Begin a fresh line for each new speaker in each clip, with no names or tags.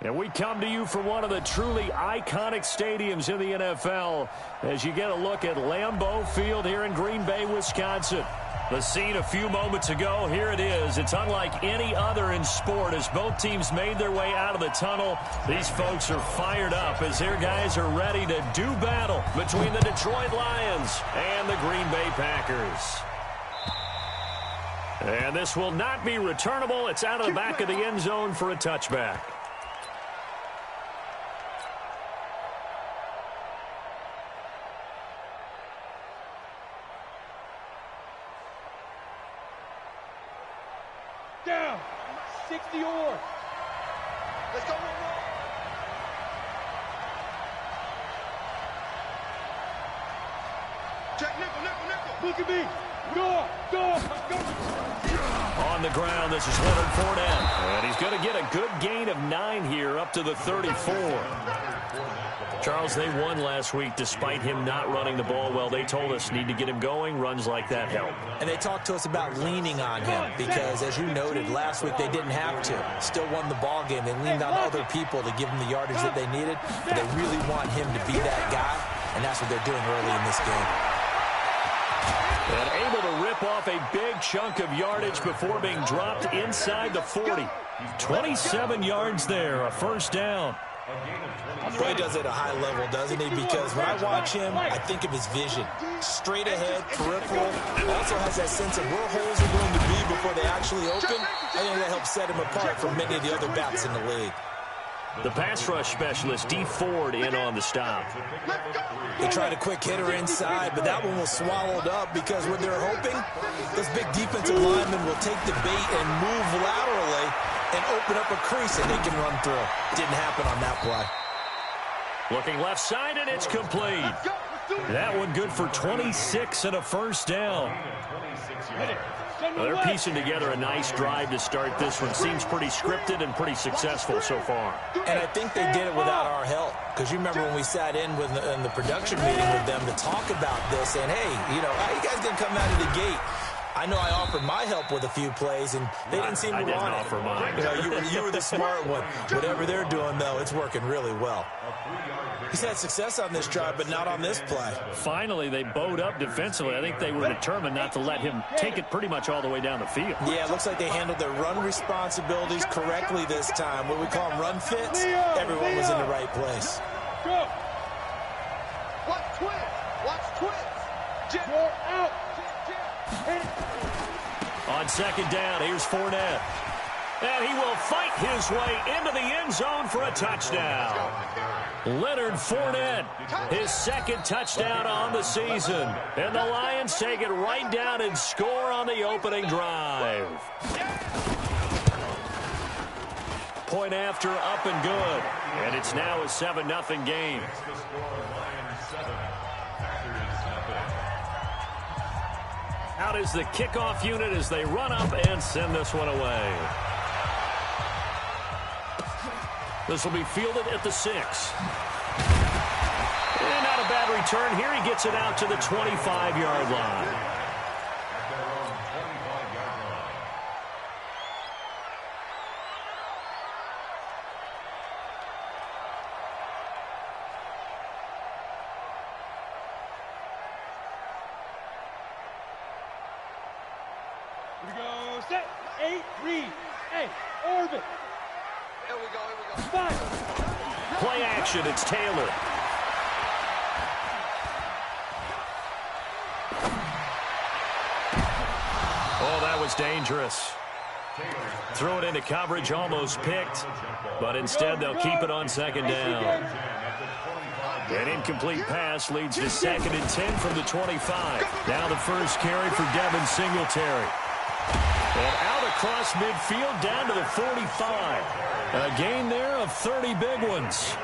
And we come to you from one of the truly iconic stadiums in the NFL as you get a look at Lambeau Field here in Green Bay, Wisconsin. The scene a few moments ago, here it is. It's unlike any other in sport as both teams made their way out of the tunnel. These folks are fired up as their guys are ready to do battle between the Detroit Lions and the Green Bay Packers. And this will not be returnable. It's out of the back of the end zone for a touchback.
Down. 60 or. Let's go. Check nickel. Look at me. Go.
On the ground, this is Leonard Fournette. And he's going to get a good gain of 9 here up to the 34. Charles, they won last week despite him not running the ball well. They told us need to get him going. Runs like that help.
And they talked to us about leaning on him because, as you noted, last week they didn't have to. Still won the ball game. They leaned on other people to give them the yardage that they needed. But they really want him to be that guy, and that's what they're doing early in this game.
And able to rip off a big chunk of yardage before being dropped inside the 40. 27 yards there, a first down.
He does it at a high level, doesn't he? Because when I watch him, I think of his vision. Straight ahead, peripheral. Also has that sense of where holes are going to be before they actually open. I think that helps set him apart from many of the other backs in the league.
The pass rush specialist, Dee Ford, in on the stop.
They tried a quick hitter inside, but that one was swallowed up because what they're hoping, those big defensive linemen will take the bait and move laterally and open up a crease that they can run through. Didn't happen on that play.
Looking left side, and it's complete. That one good for 26 and a first down. They're piecing together a nice drive to start this one. Seems pretty scripted and pretty successful so far.
And I think they did it without our help. Because you remember when we sat in the production meeting with them to talk about this, saying, hey, how you guys going to come out of the gate? I know I offered my help with a few plays, and they didn't seem to want it.
I didn't offer mine.
You were the smart one. Whatever they're doing, though, it's working really well. He's had success on this drive, but not on this play.
Finally, they bowed up defensively. I think they were determined not to let him take it pretty much all the way down the field.
Yeah, it looks like they handled their run responsibilities correctly this time. What we call them run fits, everyone was in the right place.
Go. Watch twins. You're out.
On second down, here's Fournette. And he will fight his way into the end zone for a touchdown. Leonard Fournette, his second touchdown on the season. And the Lions take it right down and score on the opening drive. Point after, up and good. And it's now a 7-0 game. Out is the kickoff unit as they run up and send this one away. This will be fielded at the 6. And not a bad return here. He gets it out to the 25-yard line.
Here we go. Set. 8. Read. Hey, orbit. Here we go. 5.
Play action. It's Taylor. Oh, that was dangerous. Threw it into coverage, almost picked. But instead, they'll keep it on second down. An incomplete pass leads to 2nd and 10 from the 25. Now the first carry for Devin Singletary. And out across midfield down to the 45. A gain there of 30 big ones.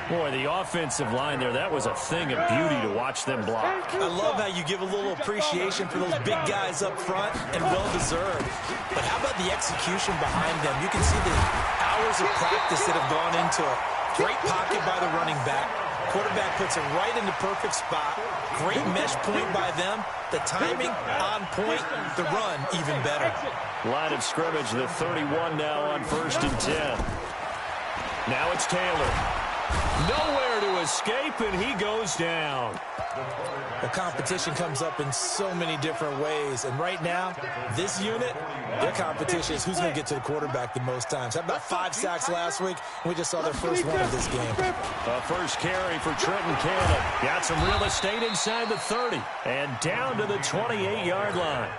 Boy, the offensive line there, that was a thing of beauty to watch them block.
I love how you give a little appreciation for those big guys up front, and well-deserved. But how about the execution behind them? You can see the hours of practice that have gone into it. Great pocket by the running back. Quarterback puts it right in the perfect spot. Great mesh point by them. The timing on point. The run even better.
Line of scrimmage, the 31 now on 1st and 10. Now it's Taylor. Nowhere to escape, and he goes down.
The competition comes up in so many different ways. And right now, this unit, their competition is who's going to get to the quarterback the most times. How about 5 sacks last week? We just saw their first one of this game.
A first carry for Trenton Cannon. Got some real estate inside the 30 and down to the 28-yard line.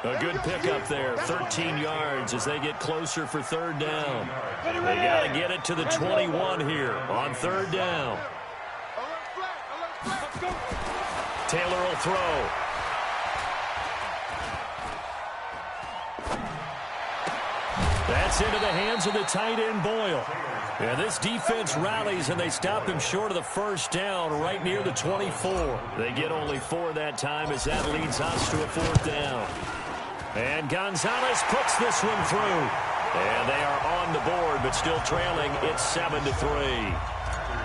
A good pickup there, 13 yards as they get closer for third down. They got to get it to the 21 here on third down. Taylor will throw. That's into the hands of the tight end, Boyle. And this defense rallies, and they stop him short of the first down right near the 24. They get only 4 that time as that leads us to a fourth down. And Gonzalez puts this one through. And they are on the board, but still trailing. It's 7-3.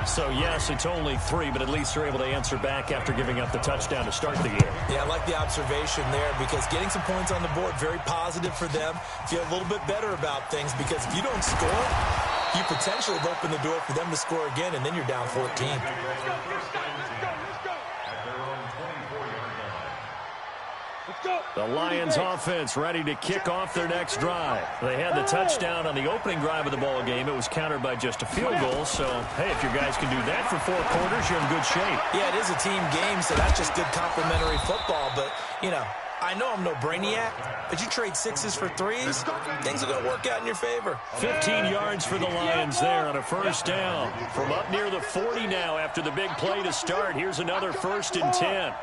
So, yes, it's only 3, but at least they're able to answer back after giving up the touchdown to start the game.
Yeah, I like the observation there because getting some points on the board, very positive for them. Feel a little bit better about things because if you don't score, you potentially have opened the door for them to score again, and then you're down 14.
The Lions offense ready to kick off their next drive. They had the touchdown on the opening drive of the ball game. It was countered by just a field goal. So, hey, if your guys can do that for 4 quarters, you're in good shape.
Yeah, it is a team game, so that's just good complementary football. But, you know, I know I'm no brainiac, but you trade 6s for 3s, things are going to work out in your favor.
15 yards for the Lions there on a first down. From up near the 40 now after the big play to start. Here's another 1st and 10.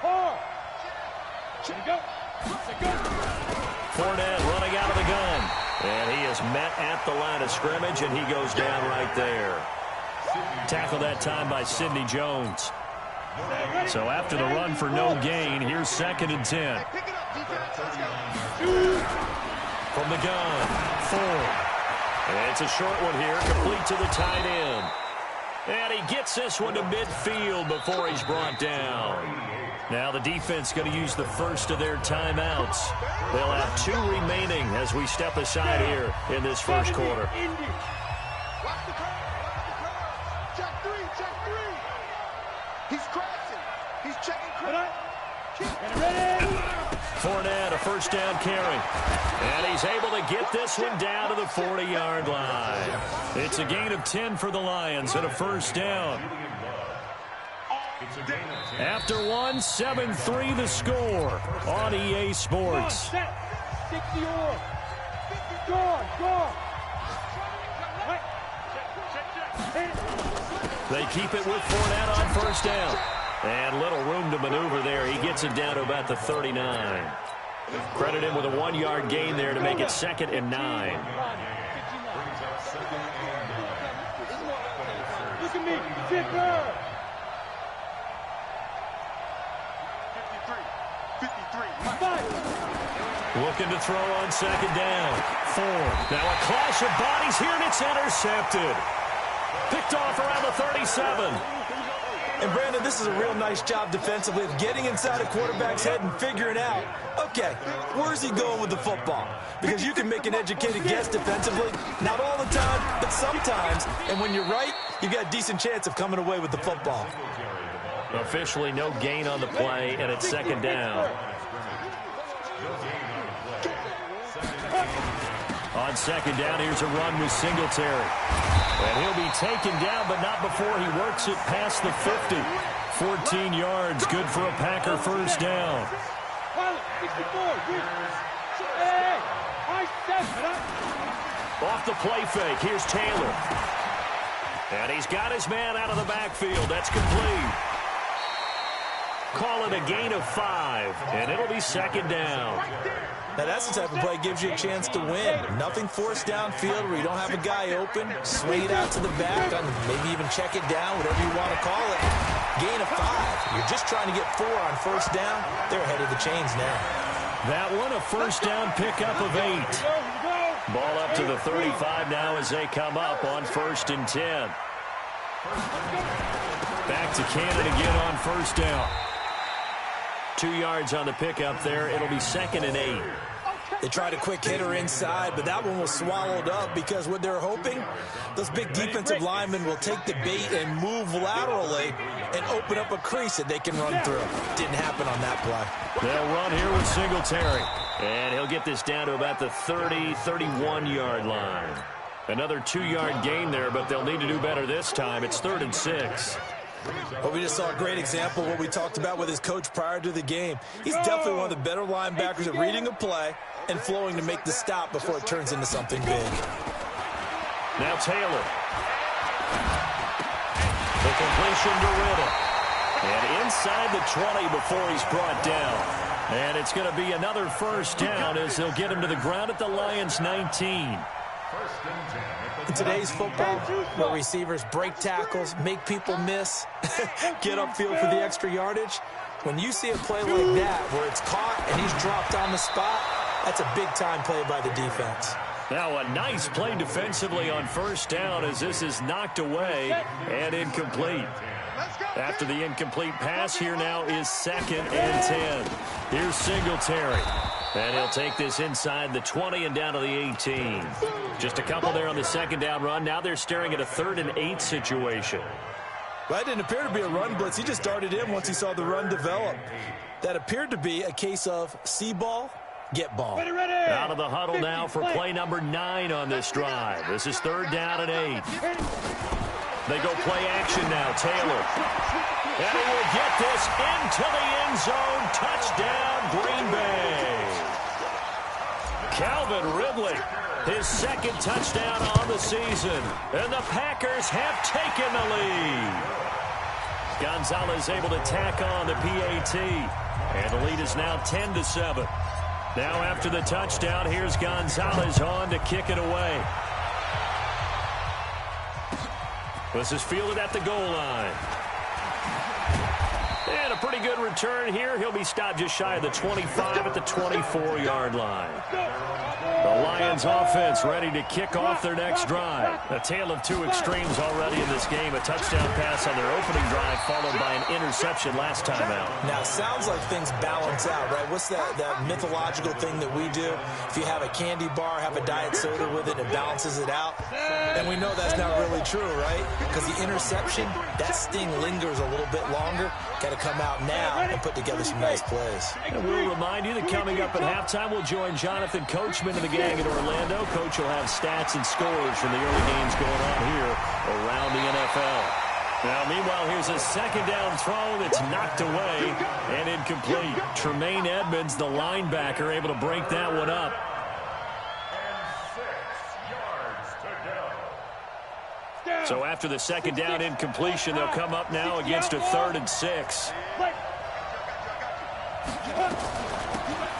Fournette running out of the gun. And he is met at the line of scrimmage, and he goes down right there. Tackled that time by Sidney Jones. So after the run for no gain, here's 2nd and 10. From the gun, Ford. And it's a short one here, complete to the tight end. And he gets this one to midfield before he's brought down. Now the defense going to use the first of their timeouts. They'll have 2 remaining as we step aside here in this first quarter.
Check 3. He's crashing. He's checking.
Fournette, a first down carry. And he's able to get this one down to the 40-yard line. It's a gain of 10 for the Lions and a first down. After 1, 7-3 the score on EA Sports. They keep it with Fournette on first down. And little room to maneuver there. He gets it down to about the 39. Credit him with a 1-yard gain there to make it 2nd and 9.
Look at me, Zipper! 53.
Looking to throw on 2nd down. Ford. Now a clash of bodies here, and it's intercepted. Picked off around the 37.
And, Brandon, this is a real nice job defensively of getting inside a quarterback's head and figuring out, okay, where's he going with the football? Because you can make an educated guess defensively, not all the time, but sometimes. And when you're right, you've got a decent chance of coming away with the football.
Officially no gain on the play, and it's 2nd down. On 2nd down, here's a run with Singletary. And he'll be taken down, but not before he works it past the 50. 14 yards, good for a Packer first down. Off the play fake, here's Taylor. And he's got his man out of the backfield. That's complete. Call it a gain of 5, and it'll be 2nd down.
Now, that's the type of play that gives you a chance to win. Nothing forced downfield where you don't have a guy open. Swing it out to the back, maybe even check it down, whatever you want to call it. Gain of 5. You're just trying to get 4 on first down. They're ahead of the chains now.
That one, a first down pickup of 8. Ball up to the 35 now as they come up on 1st and 10. Back to Cannon again on first down. 2 yards on the pickup there. It'll be 2nd and 8.
They tried a quick hitter inside, but that one was swallowed up because what they're hoping, those big defensive linemen will take the bait and move laterally and open up a crease that they can run through. Didn't happen on that play.
They'll run here with Singletary. And he'll get this down to about the 30, 31-yard line. Another 2-yard gain there, but they'll need to do better this time. It's 3rd and 6.
Well, we just saw a great example of what we talked about with his coach prior to the game. He's definitely one of the better linebackers at reading a play and flowing to make the stop before it turns into something big.
Now Taylor. The completion to Riddle. And inside the 20 before he's brought down. And it's going to be another first down as they'll get him to the ground at the Lions' 19.
In today's football, where receivers break tackles, make people miss, get upfield for the extra yardage, when you see a play like that where it's caught and he's dropped on the spot, that's a big-time play by the defense.
Now a nice play defensively on first down as this is knocked away and incomplete. After the incomplete pass, here now is 2nd and 10. Here's Singletary. And he'll take this inside the 20 and down to the 18. Just a couple there on the 2nd down run. Now they're staring at a 3rd and 8 situation.
Well, that didn't appear to be a run blitz. He just darted in once he saw the run develop. That appeared to be a case of see ball, get ball.
Out of the huddle now for play number 9 on this drive. This is 3rd down and 8. They go play action now. Taylor. And he will get this into the end zone. Touchdown, Green Bay. Calvin Ridley, his 2nd touchdown on the season. And the Packers have taken the lead. Gonzalez able to tack on the PAT. And the lead is now 10-7. Now after the touchdown, here's Gonzalez on to kick it away. This is fielded at the goal line. And a pretty good return here. He'll be stopped just shy of the 25 at the 24-yard line. The Lions offense ready to kick off their next drive. A tale of two extremes already in this game. A touchdown pass on their opening drive followed by an interception last time out.
Now, it sounds like things balance out, right? What's that mythological thing that we do? If you have a candy bar, have a diet soda with it, it balances it out. And we know that's not really true, right? Because the interception, that sting lingers a little bit longer. Got to come out now and put together some nice plays.
And we'll remind you that coming up at halftime, we'll join Jonathan Coachman and the gang in Orlando. Coach will have stats and scores from the early games going on here around the NFL. Now, meanwhile, here's a 2nd down throw that's knocked away and incomplete. Tremaine Edmonds, the linebacker, able to break that one up. So after the 2nd down incompletion, they'll come up now against a 3rd and 6.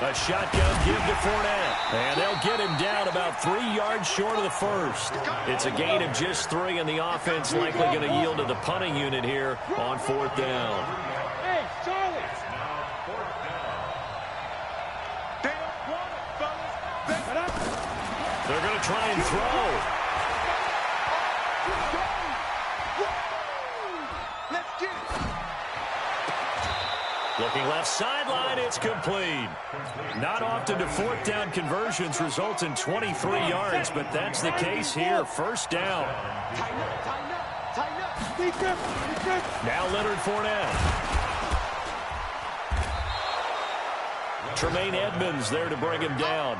A shotgun give to Fournette. And they'll get him down about 3 yards short of the first. It's a gain of just 3, and the offense likely going to yield to the punting unit here on 4th down.
Hey, Charlie.
They're going to try and throw. Looking left sideline, it's complete. Not often do 4th down conversions result in 23 yards, but that's the case here. 1st down. Now Leonard Fournette. Tremaine Edmonds there to bring him down.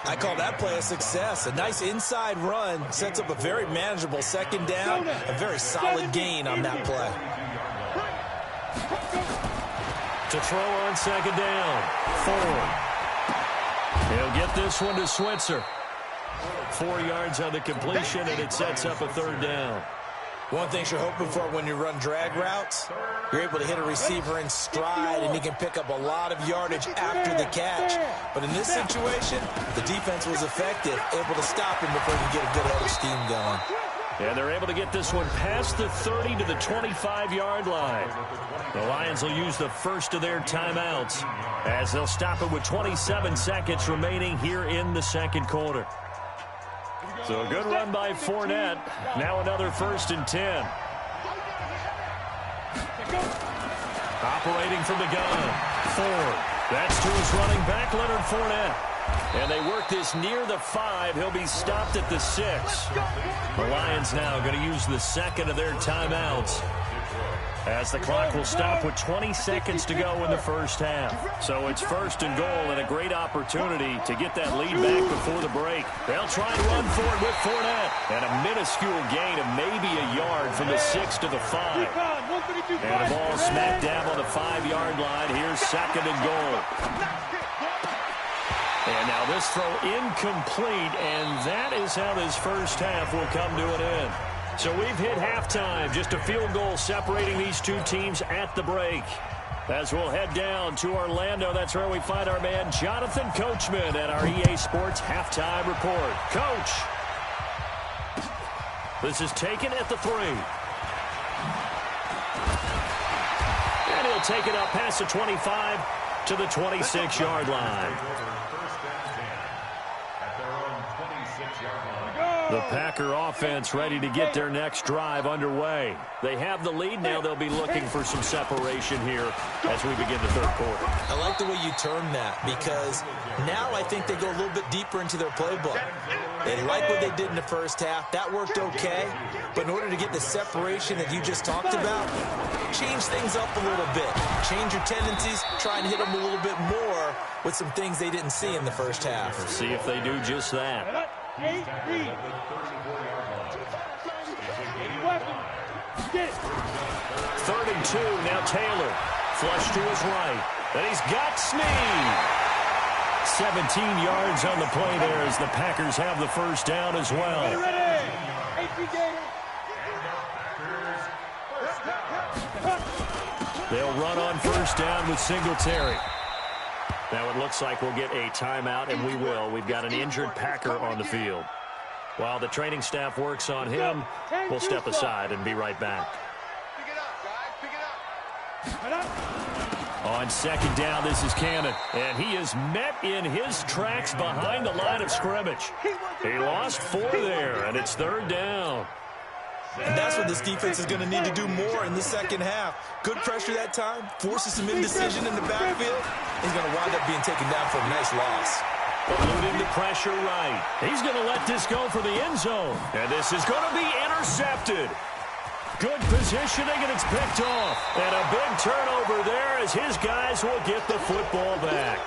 I call that play a success. A nice inside run sets up a very manageable 2nd down. A very solid gain on that play.
To throw on 2nd down. Ford. He'll get this one to Switzer. 4 yards on the completion, and it sets up a 3rd down.
One thing you're hoping for when you run drag routes, you're able to hit a receiver in stride, and he can pick up a lot of yardage after the catch. But in this situation, the defense was effective, able to stop him before he could get a good head of steam going.
And they're able to get this one past the 30 to the 25-yard line. The Lions will use the first of their timeouts as they'll stop it with 27 seconds remaining here in the 2nd quarter. So a good run by Fournette. Now another 1st and 10. Operating from the gun. Ford. That's to his running back, Leonard Fournette. And they work this near the 5. He'll be stopped at the 6. The Lions now going to use the second of their timeouts, as the clock will stop with 20 seconds to go in the first half. So it's 1st and goal, and a great opportunity to get that lead back before the break. They'll try and run for it with Fournette. And a minuscule gain of maybe a yard from the 6 to the 5. And the ball smack dab on the 5-yard line. Here's 2nd and goal. And now this throw incomplete, and that is how this first half will come to an end. So we've hit halftime, just a field goal separating these two teams at the break. As we'll head down to Orlando, that's where we find our man Jonathan Coachman at our EA Sports Halftime Report. Coach, this is taken at the 3. And he'll take it up past the 25 to the 26-yard line. The Packer offense ready to get their next drive underway. They have the lead. Now they'll be looking for some separation here as we begin the third quarter.
I like the way you term that, because now I think they go a little bit deeper into their playbook. They like what they did in the first half. That worked okay. But in order to get the separation that you just talked about, change things up a little bit. Change your tendencies. Try and hit them a little bit more with some things they didn't see in the first half.
Let's see if they do just that.
8 read. 3rd
and 2. Now Taylor. Flush to his right. And he's got Snead. 17 yards on the play there as the Packers have the first down as well. They'll run on first down with Singletary. Now it looks like we'll get a timeout, and we will. We've got an injured Packer on the field. While the training staff works on him, we'll step aside and be right back.
Pick it up, guys. Pick it up.
On 2nd down, this is Cannon. And he is met in his tracks behind the line of scrimmage. He lost 4 there, and it's 3rd down.
And that's what this defense is going to need to do more in the second half. Good pressure that time, forces some indecision in the backfield. He's going to wind up being taken down for a nice loss.
Eluding the pressure right. He's going to let this go for the end zone. And this is going to be intercepted. Good positioning, and it's picked off. And a big turnover there as his guys will get the football back.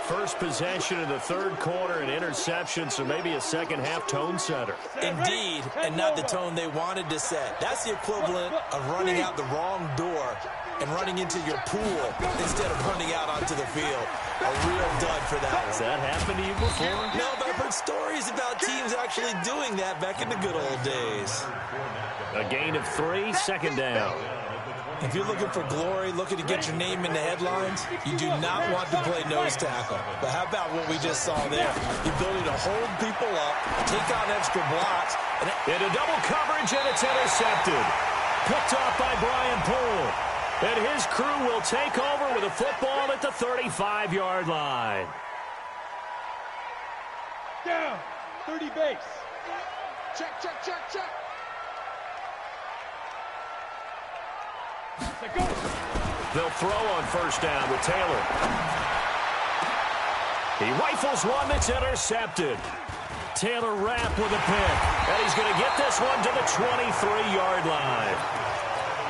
First possession of the third quarter, an interception, so maybe a second half tone setter.
Indeed, and not the tone they wanted to set. That's the equivalent of running out the wrong door and running into your pool instead of running out onto the field. A real dud for that one.
Has that happened to you before?
No, but I've heard stories about teams actually doing that back in the good old days.
A gain of 3, 2nd down.
If you're looking for glory, looking to get your name in the headlines, you do not want to play nose tackle. But how about what we just saw there? The ability to hold people up, take on extra blocks.
Into double coverage, and it's intercepted. Picked off by Brian Poole. And his crew will take over with a football at the 35-yard line.
Down. 30 base.
Check, check, check, check.
They'll throw on first down with Taylor. He rifles one that's intercepted. Taylor Rapp with a pick. And he's going to get this one to the 23-yard line.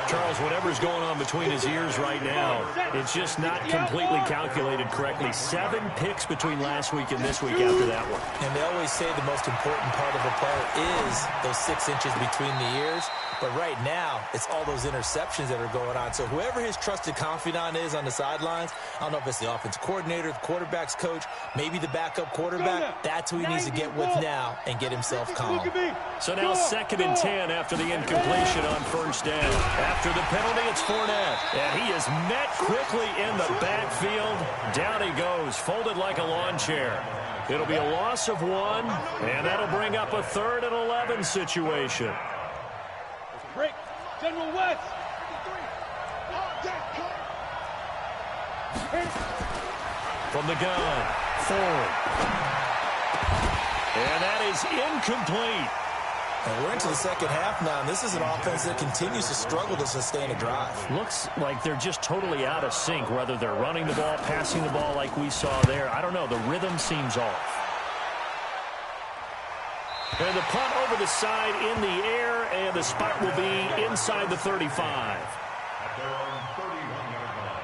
Charles, whatever's going on between his ears right now, it's just not completely calculated correctly. 7 picks between last week and this week after that one.
And they always say the most important part of a player is those 6 inches between the ears. But right now, it's all those interceptions that are going on. So whoever his trusted confidant is on the sidelines, I don't know if it's the offensive coordinator, the quarterback's coach, maybe the backup quarterback, that's who he needs to get with now and get himself calm.
So now 2nd and 10 after the incompletion on first down. After the penalty, it's Fournette. And he is met quickly in the backfield. Down he goes, folded like a lawn chair. It'll be a loss of 1, and that'll bring up a 3rd and 11 situation.
Break. General West.
From the gun, Ford. And that is incomplete.
And we're into the second half now, and this is an offense that continues to struggle to sustain a drive.
Looks like they're just totally out of sync, whether they're running the ball, passing the ball like we saw there. I don't know. The rhythm seems off. And the punt over the side in the air, and the spot will be inside the 35.
At their own 31-yard line.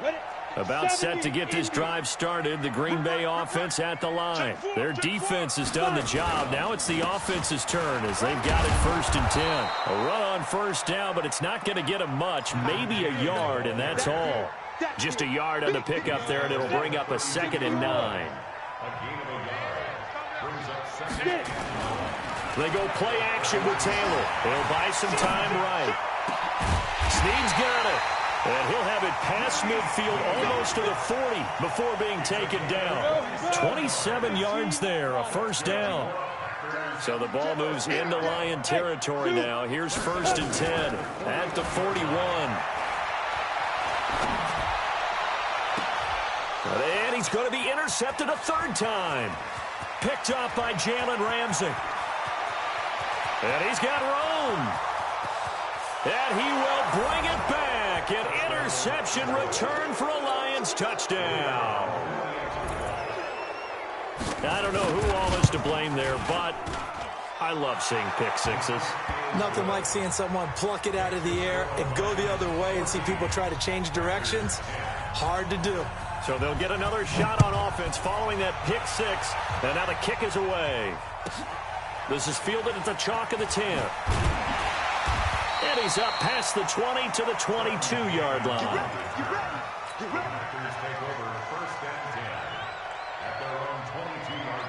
Ready?
About set to get this drive started. The Green Bay offense at the line. Their defense has done the job. Now it's the offense's turn as they've got it 1st and 10. A run on first down, but it's not going to get them much. Maybe a yard, and that's all. Just a yard on the pickup there, and it'll bring up a 2nd and 9.
A gain of a yard. Brings up 2nd.
They go play action with Taylor. They'll buy some time right. Snead's got it. And he'll have it past midfield almost to the 40 before being taken down. 27 yards there, a 1st down. So the ball moves into Lion territory now. Here's 1st and 10 at the 41. And he's going to be intercepted a 3rd time. Picked off by Jalen Ramsey. And he's got room. And he will bring it back. An interception return for a Lions touchdown. I don't know who all is to blame there, but I love seeing pick sixes.
Nothing like seeing someone pluck it out of the air and go the other way and see people try to change directions. Hard to do.
So they'll get another shot on offense following that pick six. And now the kick is away. This is fielded at the chalk of the 10. And he's up past the 20 to the 22-yard line.
Packers take over 1st and 10 at their own 22-yard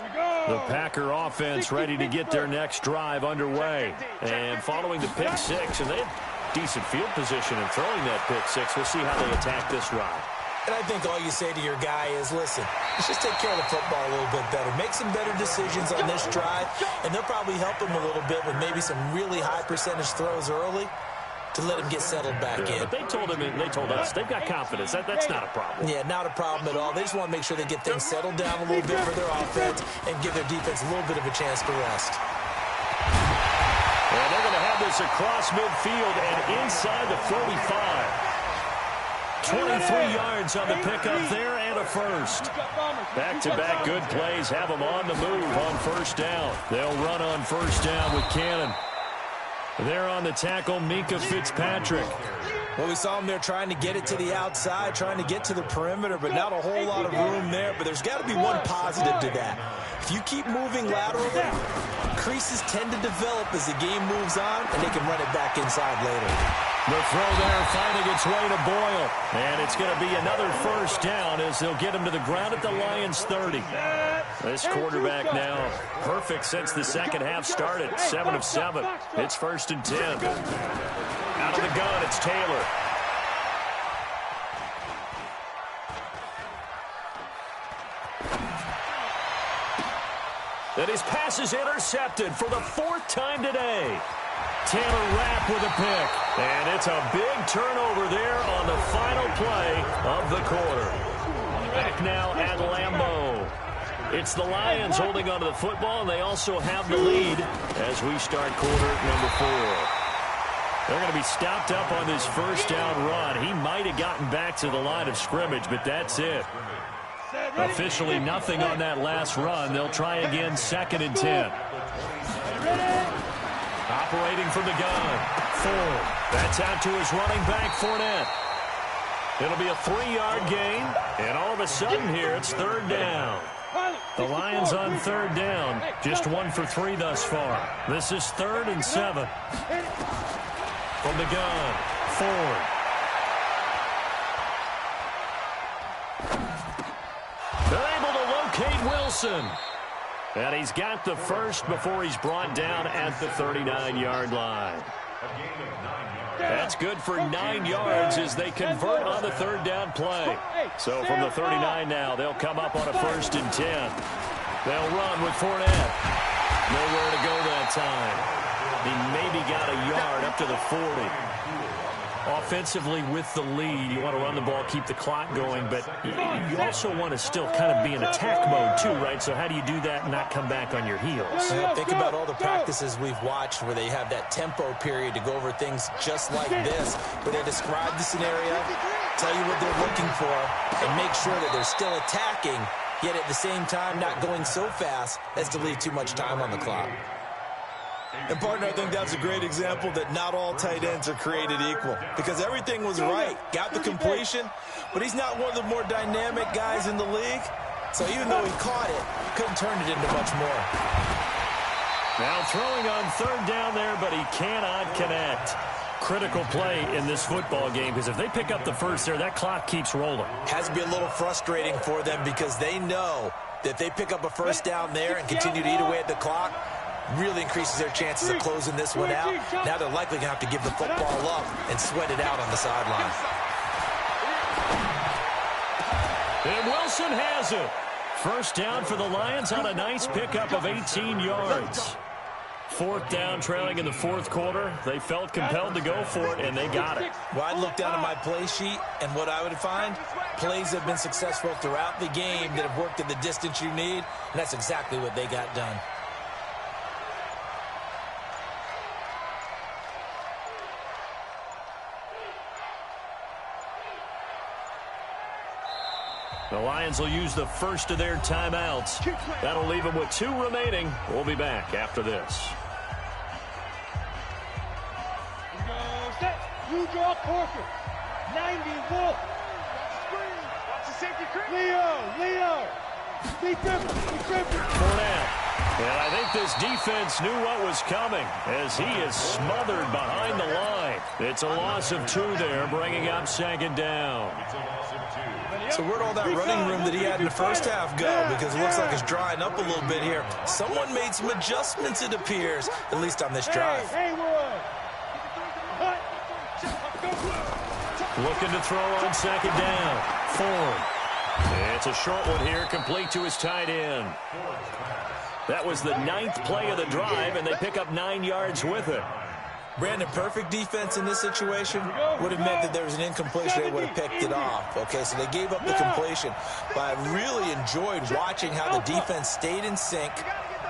line.
The Packer offense ready to get their next drive underway. And following the pick six, and they have decent field position in throwing that pick six. We'll see how they attack this ride.
And I think all you say to your guy is, listen, let's just take care of the football a little bit better. Make some better decisions on this drive, and they'll probably help him a little bit with maybe some really high percentage throws early to let him get settled back in.
But they told us they've got confidence. That's not a problem.
Yeah, not a problem at all. They just want to make sure they get things settled down a little bit for their offense and give their defense a little bit of a chance to rest.
And they're going to have this across midfield and inside the 45. 23 yards on the pickup there and a 1st. Back-to-back good plays have them on the move on 1st down. They'll run on 1st down with Cannon. There on the tackle, Minkah Fitzpatrick.
Well, we saw him there trying to get it to the outside, trying to get to the perimeter, but not a whole lot of room there. But there's got to be one positive to that. If you keep moving laterally, creases tend to develop as the game moves on, and they can run it back inside later.
The throw there finding its way to Boyle. And it's going to be another 1st down as they'll get him to the ground at the Lions 30. This quarterback now perfect since the second half started. 7 of 7. It's 1st and 10. Out of the gun, it's Taylor. And his pass is intercepted for the 4th time today. Taylor Rapp with a pick. And it's a big turnover there on the final play of the quarter. Back now at Lambeau. It's the Lions holding onto the football, and they also have the lead as we start quarter number 4. They're going to be stopped up on this 1st down run. He might have gotten back to the line of scrimmage, but that's it. Officially nothing on that last run. They'll try again 2nd and 10. Operating from the gun. Ford. That's out to his running back, Fournette. It'll be a 3-yard gain. And all of a sudden here, it's 3rd down. The Lions on 3rd down. Just 1 for 3 thus far. This is 3rd and 7. From the gun. Ford. They're able to locate Wilson. And he's got the 1st before he's brought down at the 39-yard line. That's good for 9 yards as they convert on the 3rd down play. So from the 39 now, they'll come up on a 1st and 10. They'll run with Fournette. Nowhere to go that time. He maybe got a yard up to the 40. Offensively with the lead, you want to run the ball, keep the clock going, but you also want to still kind of be in attack mode too, right? So how do you do that and not come back on your heels?
Think about all the practices we've watched where they have that tempo period to go over things just like this, where they describe the scenario, tell you what they're looking for, and make sure that they're still attacking, yet at the same time not going so fast as to leave too much time on the clock.
And, partner, I think that's a great example that not all tight ends are created equal, because everything was right. Got the completion, but he's not one of the more dynamic guys in the league. So even though he caught it, couldn't turn it into much more.
Now throwing on third down there, but he cannot connect. Critical play in this football game, because if they pick up the first there, that clock keeps rolling.
Has to be a little frustrating for them because they know that if they pick up a first down there and continue to eat away at the clock, really increases their chances of closing this one out. Now they're likely going to have to give the football up and sweat it out on the sideline.
And Wilson has it. First down for the Lions on a nice pickup of 18 yards. Fourth down, trailing in the fourth quarter. They felt compelled to go for it, and they got it.
Well, I'd look down at my play sheet, and what I would find, plays have been successful throughout the game that have worked at the distance you need, and that's exactly what they got done.
The Lions will use the first of their timeouts. That'll leave them with 2 remaining. We'll be back after this.
Set. You draw Corker. 90 Wolf.
Watch the safety creep.
Leo. Be careful.
Fournette. And I think this defense knew what was coming as he is smothered behind the line. It's a loss of 2 there, bringing up second down.
So where'd all that running room that he had in the first half go? Because it looks like it's drying up a little bit here. Someone made some adjustments, it appears, at least on this drive.
Looking to throw on second down. Ford. It's a short one here, complete to his tight end. That was the 9th play of the drive, and they pick up 9 yards with it.
Brandon, perfect defense in this situation would have meant that there was an incompletion. They would have picked it off. Okay, so they gave up the completion. But I really enjoyed watching how the defense stayed in sync,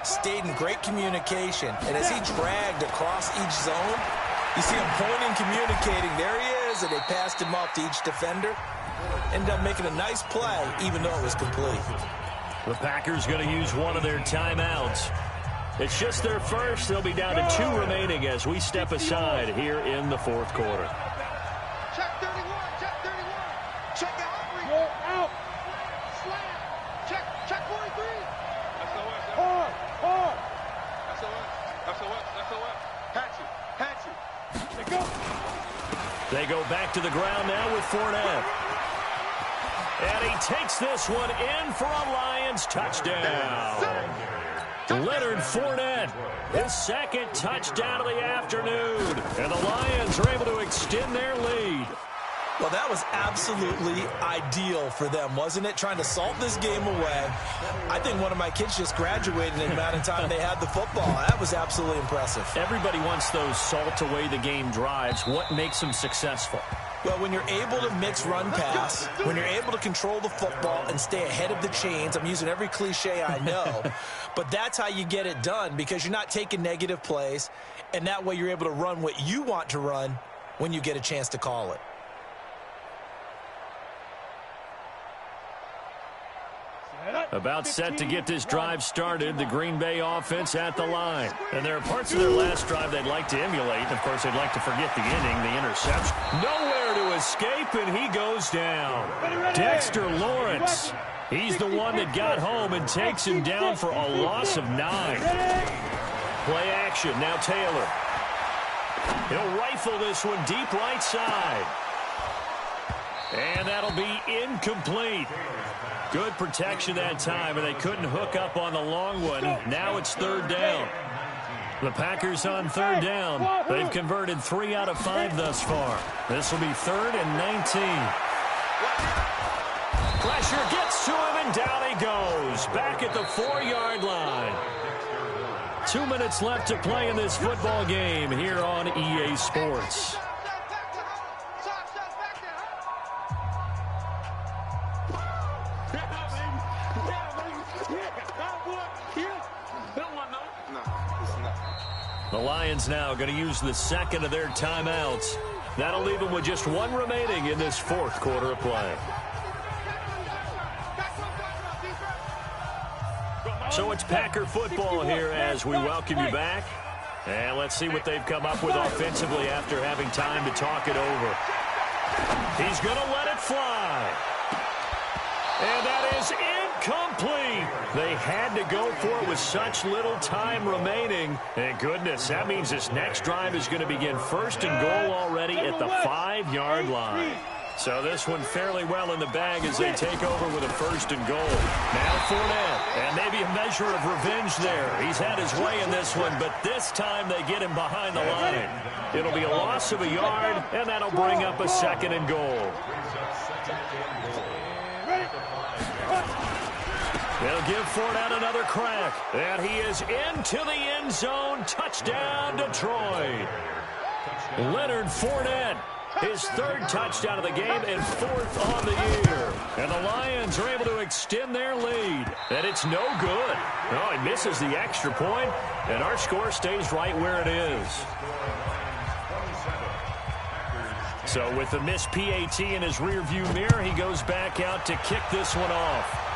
stayed in great communication. And as he dragged across each zone, you see him pointing, communicating. There he is, and they passed him off to each defender. Ended up making a nice play, even though it was complete.
The Packers going to use one of their timeouts. It's just their first. They'll be down to 2 remaining as we step aside here in the fourth quarter.
Check 31. Check out.
Go out.
Slam. Check 43.
Hard.
Hatch it.
They go.
They go back to the ground now with Fournette. And he takes this one in for a Lions touchdown. Leonard Fournette, his second touchdown of the afternoon. And the Lions are able to extend their lead.
Well, that was absolutely ideal for them, wasn't it? Trying to salt this game away. I think one of my kids just graduated in the amount of time they had the football. That was absolutely impressive.
Everybody wants those salt away the game drives. What makes them successful?
Well, when you're able to mix run-pass, when you're able to control the football and stay ahead of the chains, I'm using every cliche I know, but that's how you get it done because you're not taking negative plays, and that way you're able to run what you want to run when you get a chance to call it.
About set to get this drive started, the Green Bay offense at the line. And there are parts of their last drive they'd like to emulate. Of course, they'd like to forget the inning, the interception. Nowhere to escape, and he goes down. Dexter Lawrence. He's the one that got home and takes him down for a loss of 9. Play action, now Taylor. He'll rifle this one deep right side. And that'll be incomplete. Good protection that time, and they couldn't hook up on the long one. Now it's third down. The Packers on third down. They've converted 3 out of 5 thus far. This will be 3rd and 19. Pressure gets to him, and down he goes. Back at the 4-yard line. 2 minutes left to play in this football game here on EA Sports. The Lions now going to use the second of their timeouts. That'll leave them with just one remaining in this fourth quarter of play. So it's Packer football here as we welcome you back. And let's see what they've come up with offensively after having time to talk it over. He's going to let it fly. And that is incomplete. They had to go for it with such little time remaining. And goodness, that means this next drive is going to begin first and goal already at the 5-yard line. So this one fairly well in the bag as they take over with a first and goal. Now Fournette, and maybe a measure of revenge there. He's had his way in this one, but this time they get him behind the line. It'll be a loss of a yard, and that'll bring up a second and goal. They'll give Fournette another crack, and he is into the end zone. Touchdown, Detroit. Leonard Fournette. His third touchdown of the game and fourth on the year. And the Lions are able to extend their lead. And it's no good. No, he misses the extra point, and our score stays right where it is. So with the missed PAT in his rearview mirror, he goes back out to kick this one off.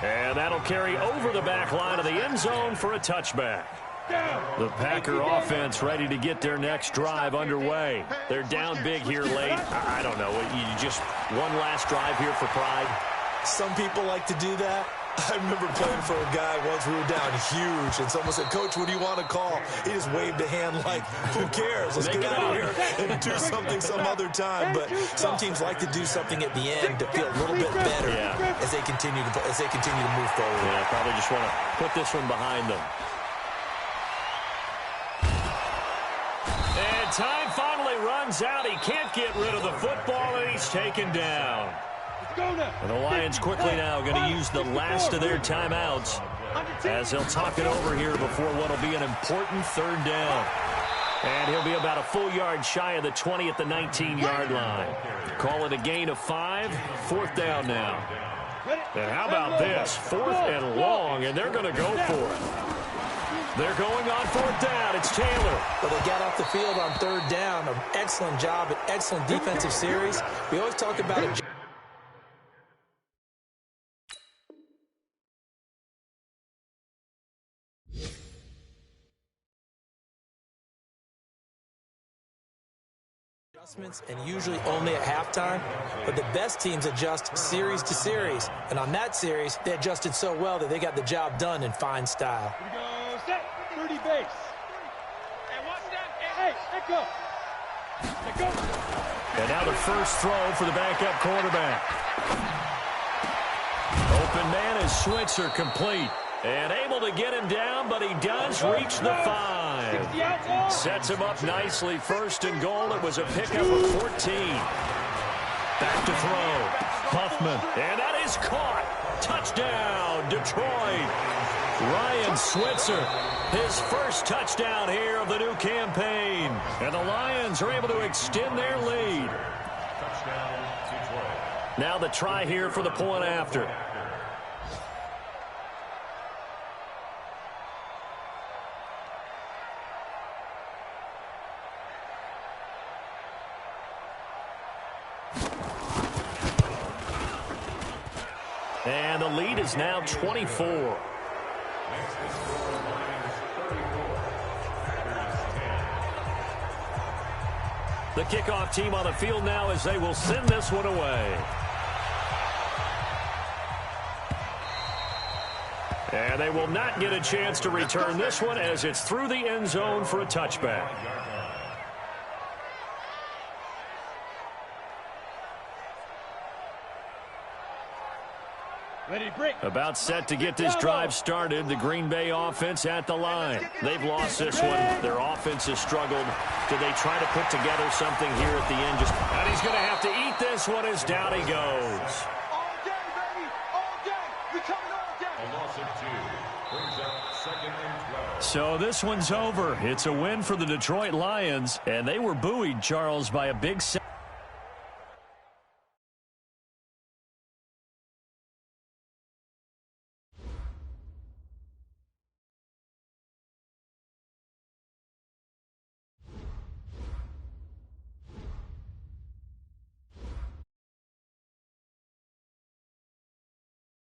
And that'll carry over the back line of the end zone for a touchback. The Packer offense ready to get their next drive underway. They're down big here late. I don't know. You just one last drive here for pride.
Some people like to do that. I remember playing for a guy once. We were down huge, and someone said, "Coach, what do you want to call?" He just waved a hand like, "Who cares? Let's get out of here and do something some other time." But some teams like to do something at the end to feel a little bit better as they continue to move forward.
Yeah, probably just want to put this one behind them. And time finally runs out. He can't get rid of the football, and he's taken down. And the Lions quickly now going to use the last of their timeouts as they'll talk it over here before what will be an important third down. And he'll be about a full yard shy of the 20 at the 19-yard line. Call it a gain of 5, fourth down now. And how about this? Fourth and long, and they're going to go for it. They're going on fourth down. It's Taylor.
Well, they got off the field on third down. An excellent job, an excellent defensive series. We always talk about it. And usually only at halftime, but the best teams adjust series to series, and on that series they adjusted so well that they got the job done in fine style.
Here we go, set, 30 base. And watch that, hey, let go. Let go.
And now the first throw for the backup quarterback. Open man is Switzer, complete. And able to get him down, but he does reach the 5. Sets him up nicely. First and goal. It was a pickup of 14. Back to throw. Huffman. And that is caught. Touchdown, Detroit. Ryan Switzer. His first touchdown here of the new campaign. And the Lions are able to extend their lead. Now the try here for the point after. And the lead is now 24. The kickoff team on the field now as they will send this one away. And they will not get a chance to return this one as it's through the end zone for a touchback. About set to get this drive started. The Green Bay offense at the line. They've lost this one. Their offense has struggled. Do they try to put together something here at the end? And he's going to have to eat this one as down he goes.
All day, baby. All day. We coming all day.
A loss of 2 brings up second and 12.
So this one's over. It's a win for the Detroit Lions, and they were buoyed, Charles, by a big set.